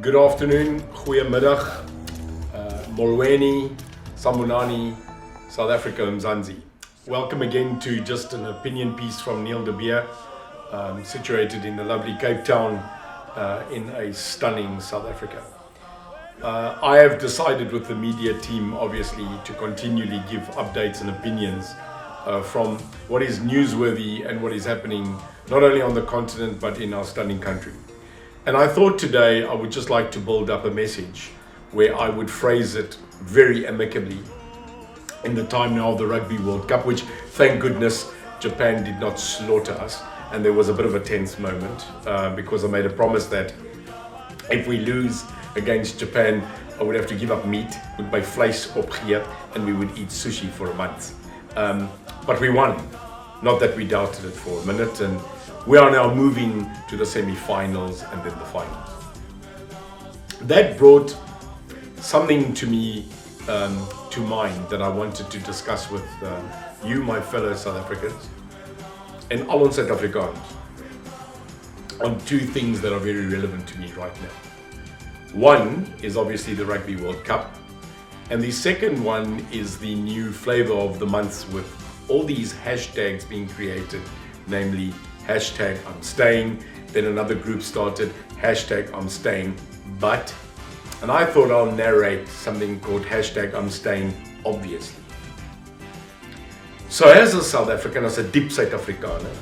Good afternoon, goeiemiddag, Molweni, Sambonani, South Africa, Mzansi. Welcome again to just an opinion piece from Neil de Beer, situated in the lovely Cape Town, in a stunning South Africa. I have decided with the media team, obviously, to continually give updates and opinions from what is newsworthy and what is happening not only on the continent but in our stunning country. And I thought today I would just like to build up a message where I would phrase it very amicably in the time now of the Rugby World Cup, which thank goodness Japan did not slaughter us, and there was a bit of a tense moment because I made a promise that if we lose against Japan, I would have to give up meat, would buy vleis opgee, and we would eat sushi for a month. But we won, not that we doubted it for a minute, and we are now moving to the semi-finals and then the finals. That brought something to me to mind that I wanted to discuss with you, my fellow South Africans, and all on South Africans, on two things that are very relevant to me right now. One is obviously the Rugby World Cup, and the second one is the new flavor of the months with all these hashtags being created, namely hashtag I'm staying, then another group started hashtag I'm staying but, and I thought I'll narrate something called hashtag I'm staying obviously. So as a South African, as a deep South Afrikaner,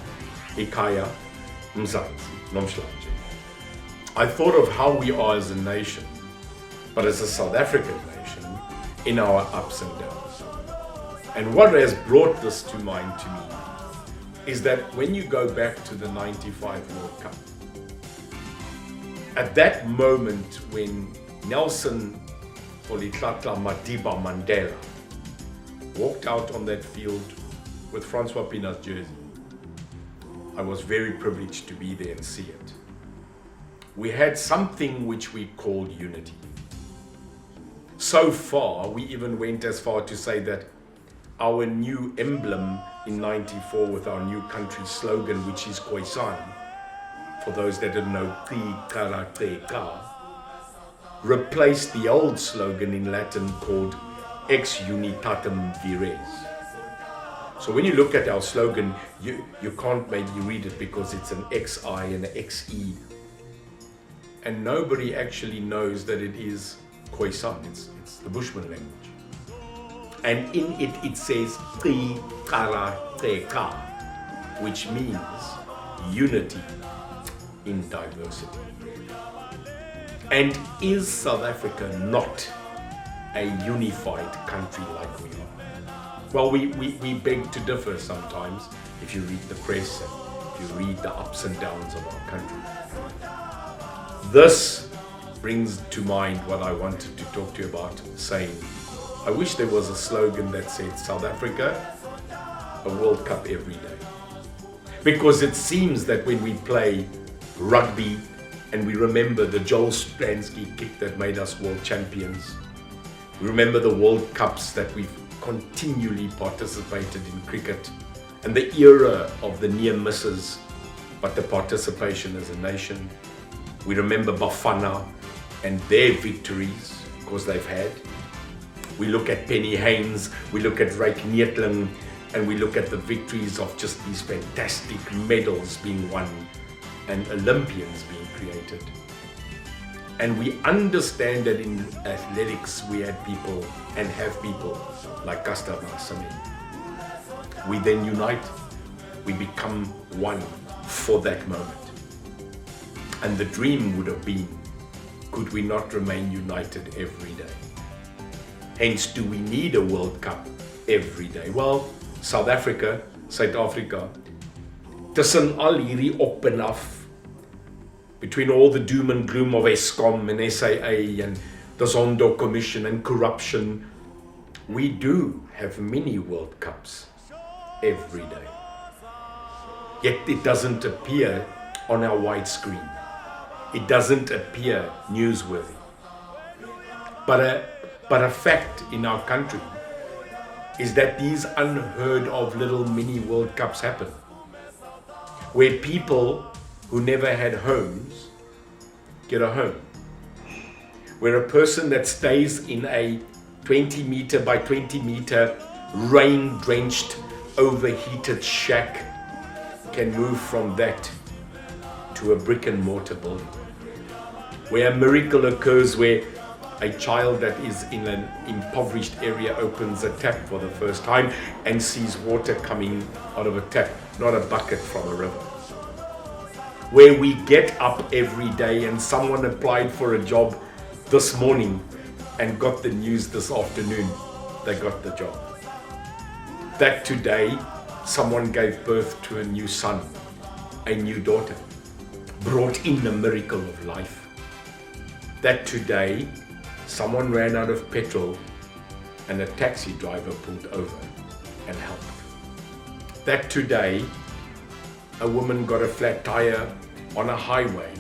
Ikaya, Mzansi, Nomshlanje, I thought of how we are as a nation, but as a South African nation, in our ups and downs. And what has brought this to mind to me is that when you go back to the 95 World Cup, at that moment when Nelson Rolihlahla Madiba Mandela walked out on that field with Francois Pienaar's jersey, I was very privileged to be there and see it. We had something which we called unity. So far, we even went as far to say that our new emblem in 94 with our new country slogan, which is Khoisan, for those that didn't know, replaced the old slogan in Latin called Ex Unitatem Vires. So when you look at our slogan, you can't maybe read it because it's an XI and an XE. And nobody actually knows that it is Khoisan, it's the Bushman language. And in it, it says Teka, which means unity in diversity. And is South Africa not a unified country like we are? Well, we beg to differ sometimes if you read the press and if you read the ups and downs of our country. This brings to mind what I wanted to talk to you about, saying, I wish there was a slogan that said South Africa, a World Cup every day. Because it seems that when we play rugby and we remember the Joel Stransky kick that made us world champions, we remember the World Cups that we've continually participated in cricket, and the era of the near misses, but the participation as a nation. We remember Bafana and their victories, because they've had. We look at Penny Haynes, we look at Ryk Neethling, and we look at the victories of just these fantastic medals being won and Olympians being created. And we understand that in athletics we had people and have people like Caster Semenya. We then unite, we become one for that moment. And the dream would have been, could we not remain united every day? Hence, do we need a World Cup every day? Well, South Africa, tussen al hierdie op en af, between all the doom and gloom of Eskom and SAA and the Zondo Commission and corruption, we do have mini World Cups every day. Yet it doesn't appear on our widescreen. It doesn't appear newsworthy. But a fact in our country is that these unheard of little mini World Cups happen, where people who never had homes get a home. where a person that stays in a 20 meter by 20 meter rain-drenched, overheated shack can move from that to a brick and mortar building. Where a miracle occurs, where a child that is in an impoverished area opens a tap for the first time and sees water coming out of a tap, not a bucket from a river. Where we get up every day and someone applied for a job this morning and got the news this afternoon they got the job. That today someone gave birth to a new son, a new daughter, brought in the miracle of life. That today someone ran out of petrol and a taxi driver pulled over and helped. That today a woman got a flat tire on a highway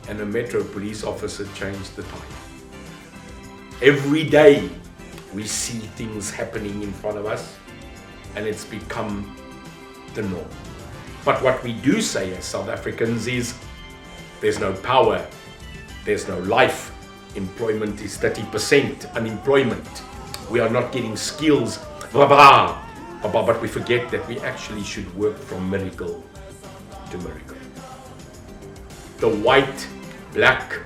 and a Metro police officer changed the tire. Every day we see things happening in front of us and it's become the norm. But what we do say as South Africans is there's no power, there's no life, employment is 30% unemployment, we are not getting skills, but we forget that we actually should work from miracle to miracle. The white, black,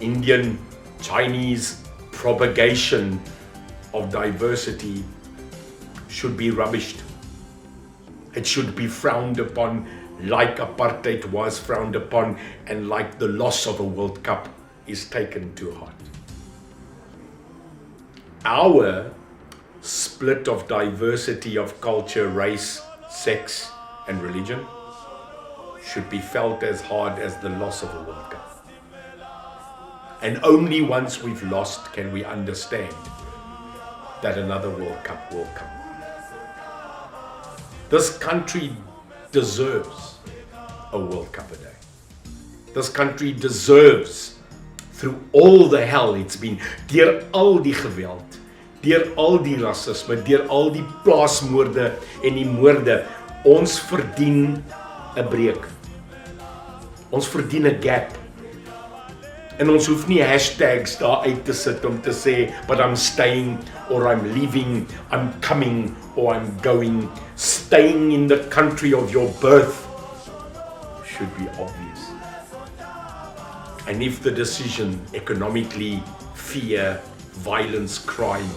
Indian, Chinese propagation of diversity should be rubbished. It should be frowned upon like apartheid was frowned upon and like the loss of a World Cup is taken to heart. Our split of diversity of culture, race, sex, and religion should be felt as hard as the loss of a World Cup. And only once we've lost can we understand that another World Cup will come. This country deserves a World Cup a day. This country deserves, through all the hell it's been, deur al die geweld, deur al die rassisme, deur al die plaasmoorde en die moorde, ons verdien 'n breek. Ons verdien 'n gap. En ons hoef nie hashtags daar uit te sit om te sê, but I'm staying, or I'm leaving, I'm coming, or I'm going. Staying in the country of your birth should be obvious. And if the decision, economically, fear, violence, crime,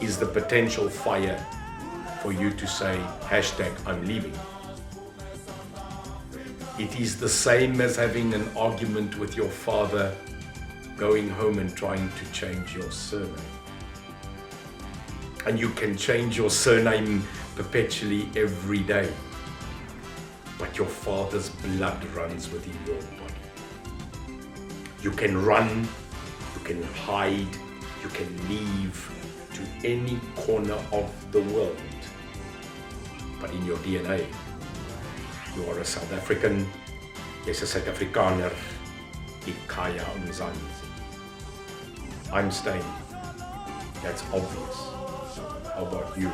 is the potential fire for you to say, hashtag I'm leaving, it is the same as having an argument with your father, going home and trying to change your surname. And you can change your surname perpetually every day, but your father's blood runs within your body. You can run, you can hide, you can leave to any corner of the world, but in your DNA, you are a South African, jy's 'n Suid-Afrikaner, Ikhaya Mzansi. I'm staying. That's obvious. How about you?